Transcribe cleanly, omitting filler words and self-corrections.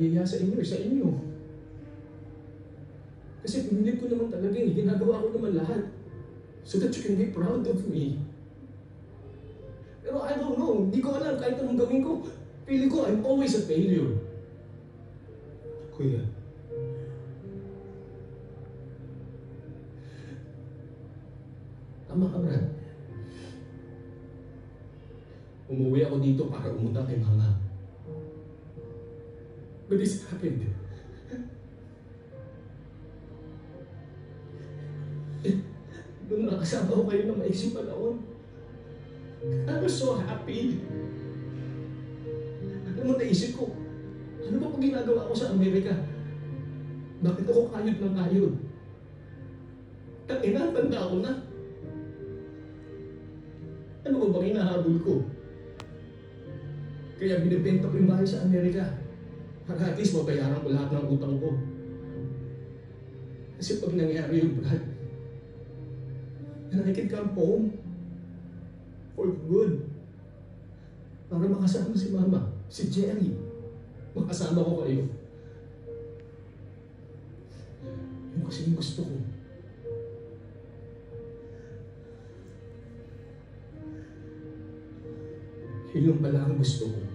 Hiya sa inyo, sa inyo. Kasi pinilit ko naman talaga eh. Ginagawa ko naman lahat. So that you can be proud of me. Pero I don't know. Hindi ko alam kahit anong gawin ko. Pili ko, I'm always a failure. Kuya. Tama ka, Brad. Umuwi ako dito para umutang kay Mama. But this happened. Nung nakasama ko kayo na maisip panahon, I was so happy. Alam mo, naisip ko, ano ba pag ginagawa ko sa Amerika? Bakit ako kayod ng kayod? Tangina, tanda ko na. Ano ba bang hinahabol ko? Kaya binibenta ko yung bahay sa Amerika para at least mabayaran ko lahat ng utang ko. Kasi pag nangyari yung Brad, and I can come home for good. Para makasama si Mama, si Jerry. Makasama ko kayo. Yung kasi yung gusto ko. Yun pala ang gusto ko.